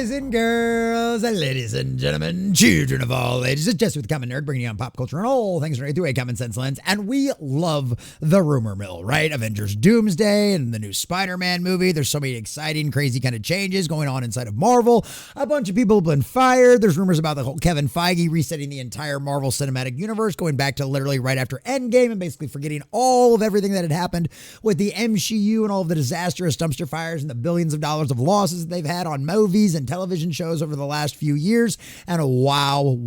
Boys and girls, ladies and gentlemen, children of all ages, it's Jesse with the Common Nerd, bringing you on pop culture and all things right through a common sense lens. And we love the rumor mill, right? Avengers Doomsday and the new Spiderman movie. There's so many exciting, crazy kind of changes going on inside of Marvel. A bunch of people have been fired. There's rumors about the whole Kevin Feige resetting the entire Marvel Cinematic Universe, going back to literally right after Endgame and basically forgetting all of everything that had happened with the MCU and all of the disastrous dumpster fires and the billions of dollars of losses that they've had on movies and television shows over the last few years. And wow,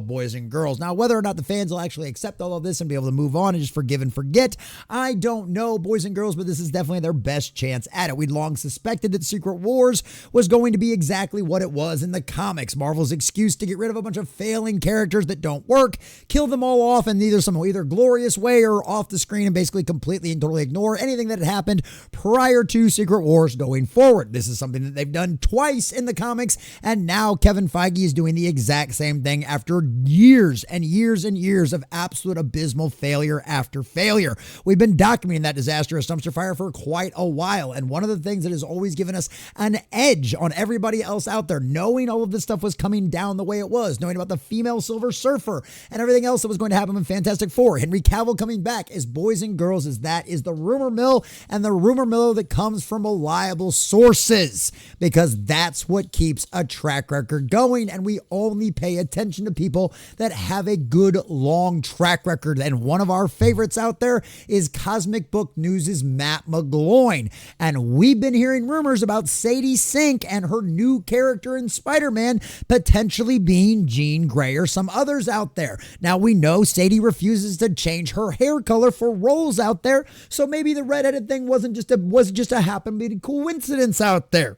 boys and girls. Now, whether or not the fans will actually accept all of this and be able to move on and just forgive and forget, I don't know, boys and girls, but this is definitely their best chance at it. We'd long suspected that Secret Wars was going to be exactly what it was in the comics. Marvel's excuse to get rid of a bunch of failing characters that don't work, kill them all off in either glorious way or off the screen and basically completely and totally ignore anything that had happened prior to Secret Wars going forward. This is something that they've done twice in the comics, and now Kevin Feige is doing the exact same thing after years and years and years of absolute abysmal failure after failure. We've been documenting that disastrous dumpster fire for quite a while, and one of the things that has always given us an edge on everybody else out there, knowing all of this stuff was coming down the way it was, knowing about the female Silver Surfer and everything else that was going to happen in Fantastic Four, Henry Cavill coming back, as boys and girls, as that is the rumor mill, and the rumor mill that comes from reliable sources, because that's what keeps a track record going, and we only pay attention to people that have a good long track record. And one of our favorites out there is Cosmic Book News' Matt McGloin, and we've been hearing rumors about Sadie Sink and her new character in Spider-Man potentially being Jean Grey or some others out there. Now, we know Sadie refuses to change her hair color for roles out there, so maybe the redheaded thing wasn't just a happen coincidence out there.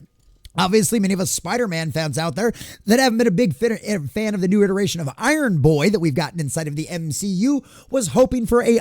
Obviously, many of us Spider-Man fans out there that haven't been a big fan of the new iteration of Iron Boy that we've gotten inside of the MCU was hoping for a,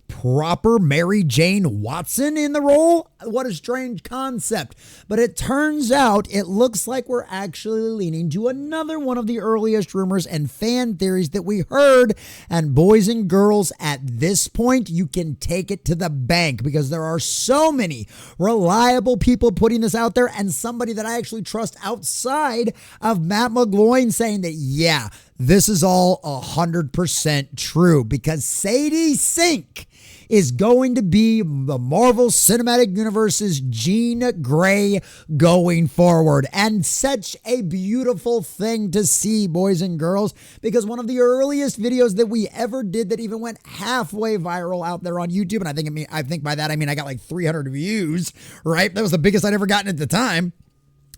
proper Mary Jane Watson in the role. What a strange concept. But it turns out it looks like we're actually leaning to another one of the earliest rumors and fan theories that we heard. And boys and girls, at this point, you can take it to the bank, because there are so many reliable people putting this out there, and somebody that I actually trust outside of Matt McGloin saying that, yeah, this is all 100% true, because Sadie Sink is going to be the Marvel Cinematic Universe's Jean Grey going forward. And such a beautiful thing to see, boys and girls, because one of the earliest videos that we ever did that even went halfway viral out there on YouTube, and I think by that I mean I got like 300 views, right? That was the biggest I'd ever gotten at the time,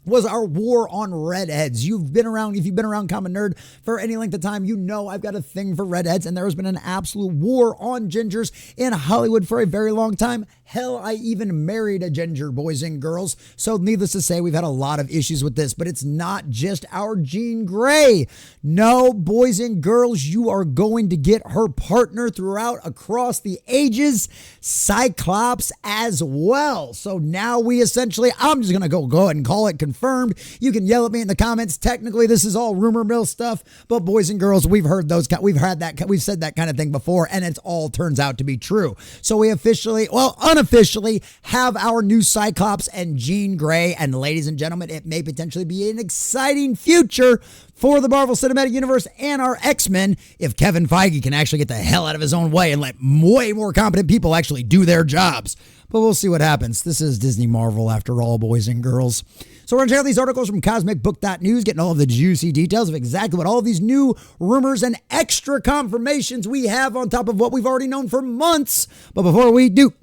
was our war on redheads. If you've been around Common Nerd for any length of time, you know I've got a thing for redheads, and there has been an absolute war on gingers in Hollywood for a very long time. Hell, I even married a ginger, boys and girls. So needless to say, we've had a lot of issues with this, but it's not just our Jean Grey. No, boys and girls, you are going to get her partner throughout across the ages, Cyclops, as well. So now we essentially, I'm just going to go ahead and call it confirmed. You can yell at me in the comments. Technically, this is all rumor mill stuff, but boys and girls, we've said that kind of thing before, and it all turns out to be true. So we unofficially have our new Cyclops and Jean Grey, and ladies and gentlemen, it may potentially be an exciting future for the Marvel Cinematic Universe and our X-Men if Kevin Feige can actually get the hell out of his own way and let way more competent people actually do their jobs. But we'll see what happens. This is Disney Marvel after all, boys and girls. So we're going to check out these articles from CosmicBook.News, getting all of the juicy details of exactly what all these new rumors and extra confirmations we have on top of what we've already known for months. But before we do,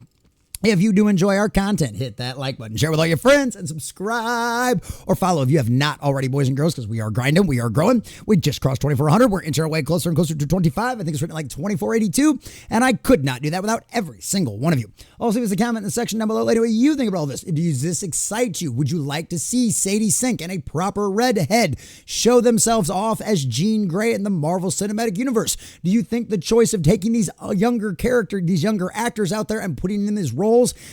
if you do enjoy our content, hit that like button, share with all your friends, and subscribe or follow if you have not already, boys and girls, because we are grinding, we are growing. We just crossed 2,400. We're inching our way closer and closer to 25. I think it's written like 2,482, and I could not do that without every single one of you. Also, leave us a comment in the section down below later what you think about all this. Does this excite you? Would you like to see Sadie Sink and a proper redhead show themselves off as Jean Grey in the Marvel Cinematic Universe? Do you think the choice of taking these younger actors out there and putting them in these roles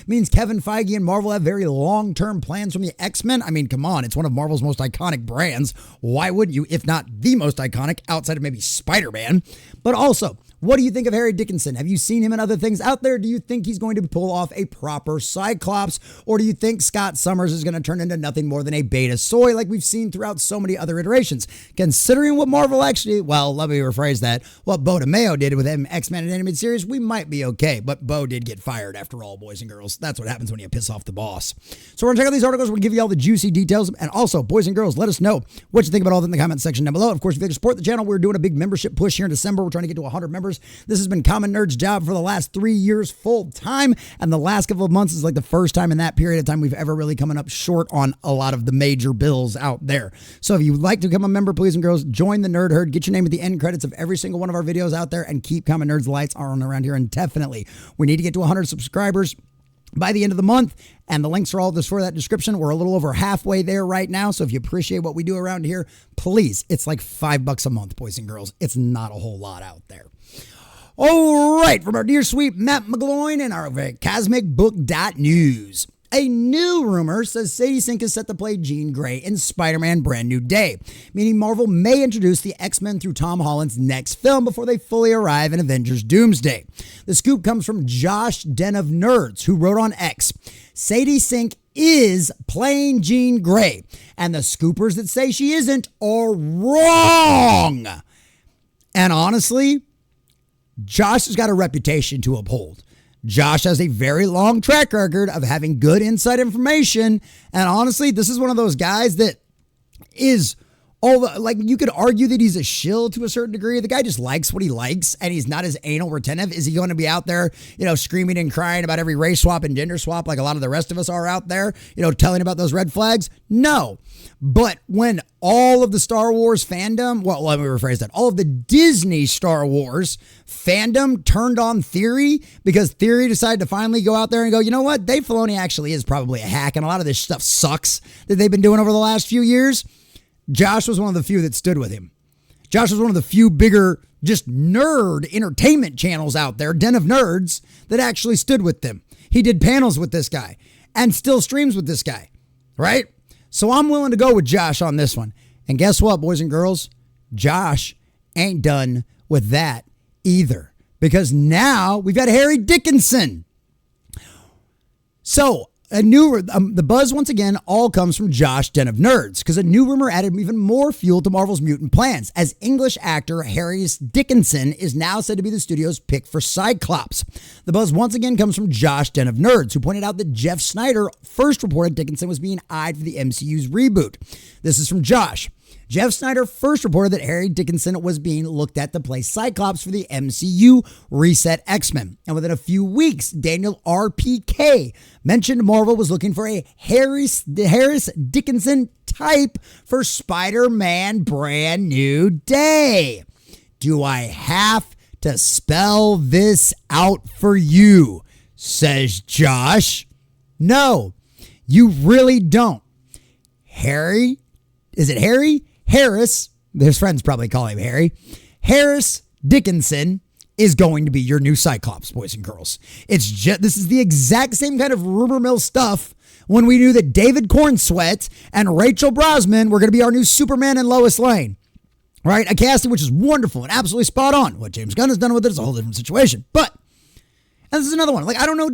means Kevin Feige and Marvel have very long-term plans from the X-Men? I mean, come on, it's one of Marvel's most iconic brands. Why wouldn't you, if not the most iconic outside of maybe Spider-Man? But also, What do you think of Harry Dickenson? Have you seen him in other things out there? Do you think he's going to pull off a proper Cyclops? Or do you think Scott Summers is going to turn into nothing more than a beta soy like we've seen throughout so many other iterations? Considering what Marvel actually, well, let me rephrase that, what Bo DeMayo did with him X-Men and animated series, we might be okay. But Bo did get fired after all, boys and girls. That's what happens when you piss off the boss. So we're going to check out these articles. We'll give you all the juicy details. And also, boys and girls, let us know what you think about all that in the comment section down below. Of course, if you'd like to support the channel, we're doing a big membership push here in December. We're trying to get to 100 members. This has been Common Nerd's job for the last 3 years full time, and the last couple of months is like the first time in that period of time we've ever really coming up short on a lot of the major bills out there. So if you'd like to become a member, please and girls, join the Nerd Herd, get your name at the end credits of every single one of our videos out there, and keep Common Nerd's lights on around here indefinitely. We need to get to 100 subscribers by the end of the month, and the links are all this for that description. We're a little over halfway there right now, so if you appreciate what we do around here, please, it's like $5 a month, boys and girls. It's not a whole lot out there. All right, from our dear sweet Matt McGloin and our CosmicBook.News. A new rumor says Sadie Sink is set to play Jean Grey in Spider-Man Brand New Day, meaning Marvel may introduce the X-Men through Tom Holland's next film before they fully arrive in Avengers Doomsday. The scoop comes from Josh Den of Nerds, who wrote on X, Sadie Sink is playing Jean Grey, and the scoopers that say she isn't are wrong. And honestly, Josh has got a reputation to uphold. Josh has a very long track record of having good inside information. And honestly, this is one of those guys that is like, you could argue that he's a shill to a certain degree. The guy just likes what he likes, and he's not as anal retentive. Is he going to be out there, screaming and crying about every race swap and gender swap like a lot of the rest of us are out there, telling about those red flags? No. But when all of the Star Wars fandom, well, let me rephrase that, all of the Disney Star Wars fandom turned on Theory because Theory decided to finally go out there and go, you know what? Dave Filoni actually is probably a hack, and a lot of this stuff sucks that they've been doing over the last few years. Josh was one of the few that stood with him. Josh was one of the few bigger, just nerd entertainment channels out there, Den of Nerds, that actually stood with them. He did panels with this guy and still streams with this guy, right? So I'm willing to go with Josh on this one. And guess what, boys and girls? Josh ain't done with that either, because now we've got Harry Dickenson. So the buzz once again all comes from Josh Den of Nerds, because a new rumor added even more fuel to Marvel's mutant plans, as English actor Harris Dickenson is now said to be the studio's pick for Cyclops. The buzz once again comes from Josh Den of Nerds, who pointed out that Jeff Snyder first reported Dickenson was being eyed for the MCU's reboot. This is from Josh. Jeff Snyder first reported that Harry Dickenson was being looked at to play Cyclops for the MCU Reset X-Men. And within a few weeks, Daniel RPK mentioned Marvel was looking for a Harris Dickenson type for Spider-Man Brand New Day. Do I have to spell this out for you? Says Josh. No, you really don't. Harry? Is it Harry? Harris, his friends probably call him Harry. Harris Dickenson is going to be your new Cyclops, boys and girls. This is the exact same kind of rumor mill stuff when we knew that David Cornsweet and Rachel Brosnan were going to be our new Superman and Lois Lane. Right? A casting which is wonderful and absolutely spot on. What James Gunn has done with it is a whole different situation. But, and this is another one. Like, I don't know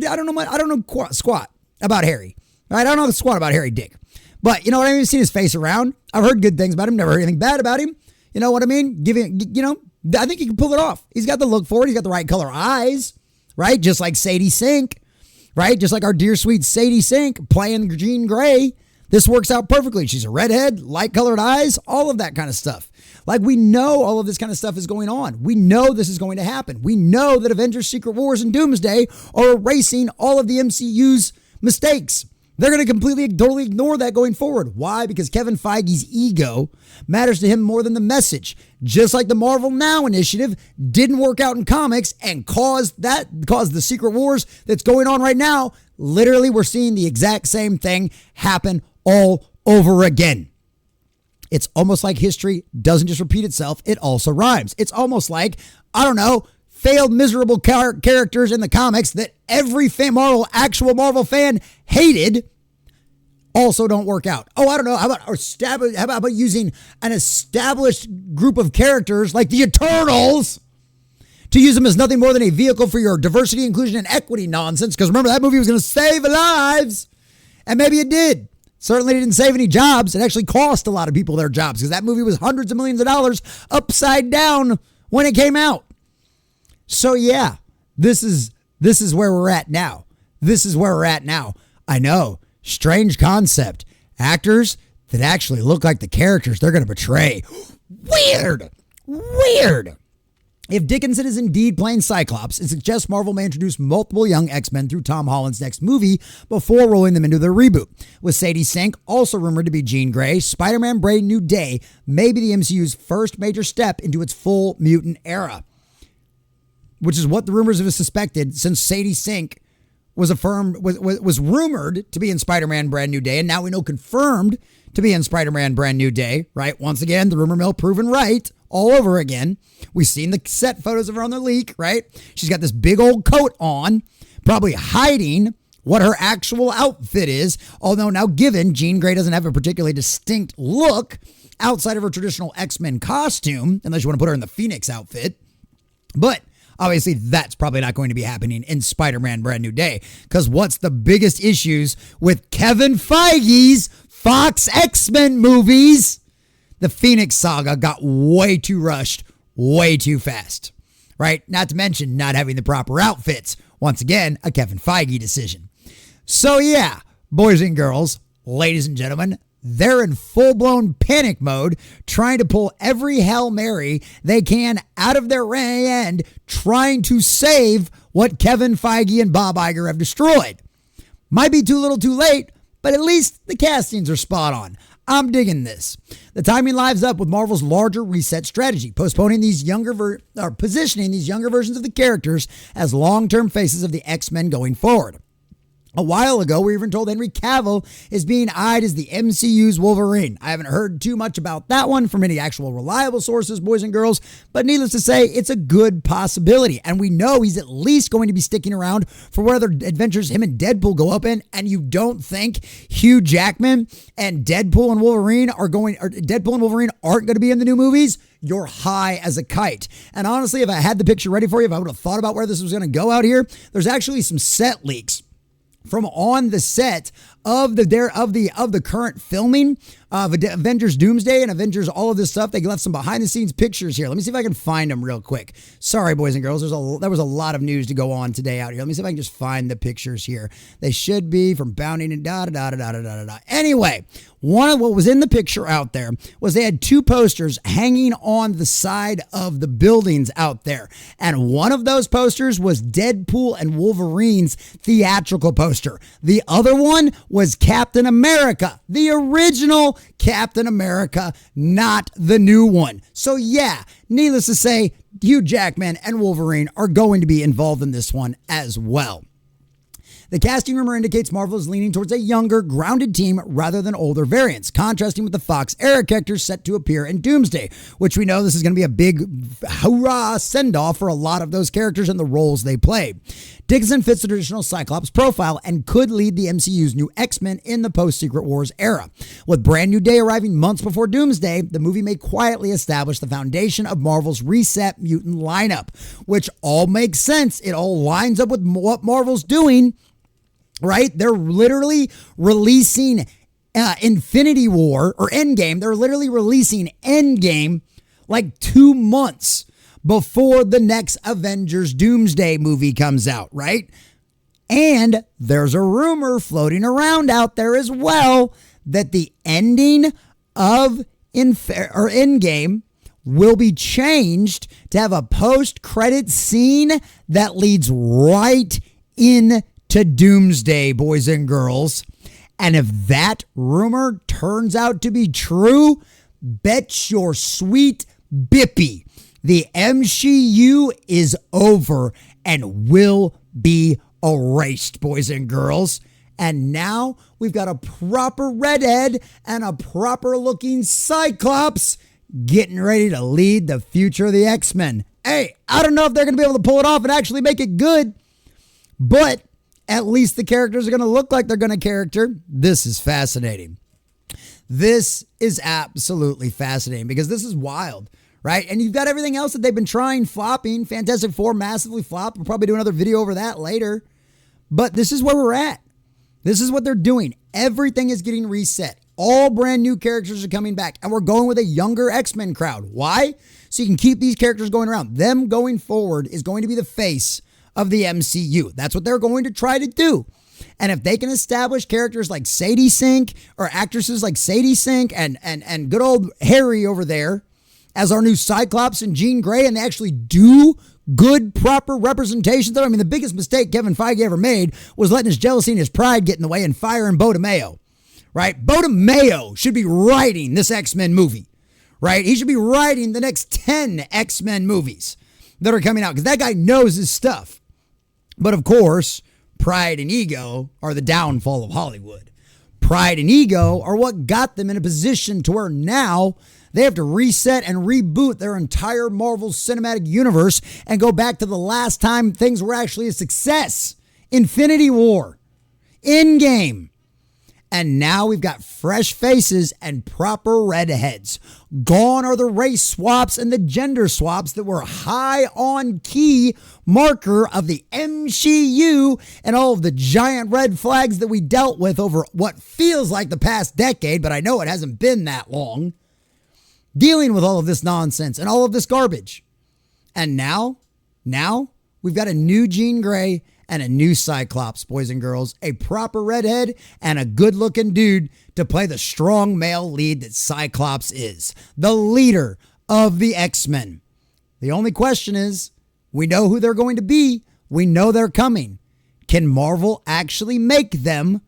squat about Harry. Right? I don't know squat about Harry Dick. But, you know what I mean? I've seen his face around. I've heard good things about him. Never heard anything bad about him. You know what I mean? I think he can pull it off. He's got the look for it. He's got the right color eyes, right? Just like Sadie Sink, right? Just like our dear sweet Sadie Sink playing Jean Grey. This works out perfectly. She's a redhead, light colored eyes, all of that kind of stuff. Like, we know all of this kind of stuff is going on. We know this is going to happen. We know that Avengers, Secret Wars, and Doomsday are erasing all of the MCU's mistakes. They're going to completely, totally ignore that going forward. Why? Because Kevin Feige's ego matters to him more than the message. Just like the Marvel Now initiative didn't work out in comics and caused the Secret Wars that's going on right now. Literally, we're seeing the exact same thing happen all over again. It's almost like history doesn't just repeat itself, it also rhymes. It's almost like, I don't know, failed, miserable characters in the comics that every actual Marvel fan hated also don't work out. Oh, I don't know. How about using an established group of characters like the Eternals to use them as nothing more than a vehicle for your diversity, inclusion, and equity nonsense. Because remember, that movie was going to save lives. And maybe it did. Certainly didn't save any jobs. It actually cost a lot of people their jobs because that movie was hundreds of millions of dollars upside down when it came out. So yeah, this is where we're at now. This is where we're at now. I know, strange concept. Actors that actually look like the characters they're going to portray. Weird. If Dickenson is indeed playing Cyclops, it suggests Marvel may introduce multiple young X-Men through Tom Holland's next movie before rolling them into their reboot. With Sadie Sink also rumored to be Jean Grey, Spider-Man Brave New Day may be the MCU's first major step into its full mutant era, which is what the rumors have suspected since Sadie Sink was rumored to be in Spider-Man Brand New Day, and now we know confirmed to be in Spider-Man Brand New Day, right? Once again, the rumor mill proven right all over again. We've seen the set photos of her on the leak, right? She's got this big old coat on, probably hiding what her actual outfit is. Although now given Jean Grey doesn't have a particularly distinct look outside of her traditional X-Men costume, unless you want to put her in the Phoenix outfit. But obviously, that's probably not going to be happening in Spider-Man Brand New Day. Because what's the biggest issues with Kevin Feige's Fox X-Men movies? The Phoenix saga got way too rushed, way too fast, right? Not to mention not having the proper outfits. Once again, a Kevin Feige decision. So yeah, boys and girls, ladies and gentlemen, they're in full-blown panic mode, trying to pull every Hail Mary they can out of their end, trying to save what Kevin Feige and Bob Iger have destroyed. Might be too little too late, but at least the castings are spot on. I'm digging this. The timing lines up with Marvel's larger reset strategy, positioning these younger versions of the characters as long-term faces of the X-Men going forward. A while ago, we were even told Henry Cavill is being eyed as the MCU's Wolverine. I haven't heard too much about that one from any actual reliable sources, boys and girls, but needless to say, it's a good possibility. And we know he's at least going to be sticking around for whatever adventures him and Deadpool go up in. And you don't think Hugh Jackman and Deadpool and Wolverine aren't going to be in the new movies? You're high as a kite. And honestly, if I had the picture ready for you, if I would have thought about where this was going to go out here, there's actually some set leaks from on the set of the current filming of Avengers Doomsday and Avengers, all of this stuff. They left some behind the scenes pictures here. Let me see if I can find them real quick. Sorry, boys and girls. There was a lot of news to go on today out here. Let me see if I can just find the pictures here. They should be from Bounding and da-da-da-da-da-da-da-da. Anyway, one of what was in the picture out there was they had two posters hanging on the side of the buildings out there. And one of those posters was Deadpool and Wolverine's theatrical poster. The other one was Captain America, the original Captain America, not the new one. So yeah, needless to say, Hugh Jackman and Wolverine are going to be involved in this one as well. The casting rumor indicates Marvel is leaning towards a younger, grounded team rather than older variants, contrasting with the Fox era characters set to appear in Doomsday, which we know this is going to be a big hurrah send-off for a lot of those characters and the roles they play. Dickenson fits the traditional Cyclops profile and could lead the MCU's new X-Men in the post-Secret Wars era. With Brand New Day arriving months before Doomsday, the movie may quietly establish the foundation of Marvel's reset mutant lineup, which all makes sense. It all lines up with what Marvel's doing. Right? They're literally releasing Infinity War or Endgame. They're literally releasing Endgame like 2 months before the next Avengers Doomsday movie comes out, right? And there's a rumor floating around out there as well that the ending of Endgame will be changed to have a post-credit scene that leads right in to Doomsday, boys and girls. And if that rumor turns out to be true, bet your sweet bippy the MCU is over and will be erased, boys and girls. And now we've got a proper redhead and a proper looking Cyclops getting ready to lead the future of the X-Men. Hey, I don't know if they're going to be able to pull it off and actually make it good, but at least the characters are going to look like they're going to character. This is fascinating. This is absolutely fascinating because this is wild, right? And you've got everything else that they've been trying flopping. Fantastic Four massively flopped. We'll probably do another video over that later. But this is where we're at. This is what they're doing. Everything is getting reset. All brand new characters are coming back. And we're going with a younger X-Men crowd. Why? So you can keep these characters going around. Them going forward is going to be the face of the MCU. That's what they're going to try to do. And if they can establish characters like Sadie Sink or actresses like Sadie Sink and good old Harry over there as our new Cyclops and Jean Grey, and they actually do good, proper representations. I mean, the biggest mistake Kevin Feige ever made was letting his jealousy and his pride get in the way and firing Dono, right? Dono should be writing this X-Men movie, right? He should be writing the next 10 X-Men movies that are coming out because that guy knows his stuff. But of course, pride and ego are the downfall of Hollywood. Pride and ego are what got them in a position to where now they have to reset and reboot their entire Marvel Cinematic Universe and go back to the last time things were actually a success. Infinity War, Endgame. And now we've got fresh faces and proper redheads. Gone are the race swaps and the gender swaps that were high on key marker of the MCU and all of the giant red flags that we dealt with over what feels like the past decade, but I know it hasn't been that long, dealing with all of this nonsense and all of this garbage. And now we've got a new Jean Grey and a new Cyclops, boys and girls, a proper redhead and a good-looking dude to play the strong male lead that Cyclops is, the leader of the X-Men. The only question is, we know who they're going to be. We know they're coming. Can Marvel actually make them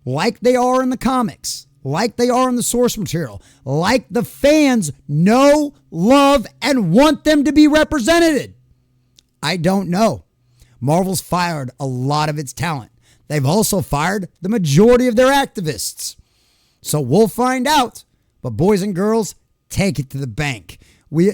like they are in the comics, like they are in the source material, like the fans know, love, and want them to be represented? I don't know. Marvel's fired a lot of its talent. They've also fired the majority of their activists. So we'll find out. But boys and girls, take it to the bank.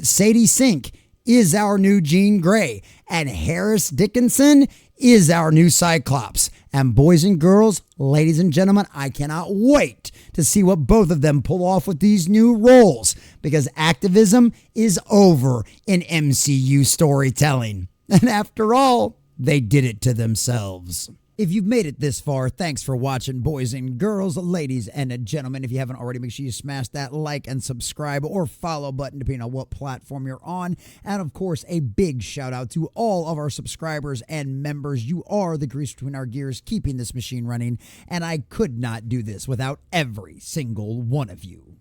Sadie Sink is our new Jean Grey, and Harris Dickenson is our new Cyclops. And boys and girls, ladies and gentlemen, I cannot wait to see what both of them pull off with these new roles, because activism is over in MCU storytelling. And after all, they did it to themselves. If you've made it this far, thanks for watching, boys and girls, ladies and gentlemen. If you haven't already, make sure you smash that like and subscribe or follow button depending on what platform you're on. And of course, a big shout out to all of our subscribers and members. You are the grease between our gears, keeping this machine running. And I could not do this without every single one of you.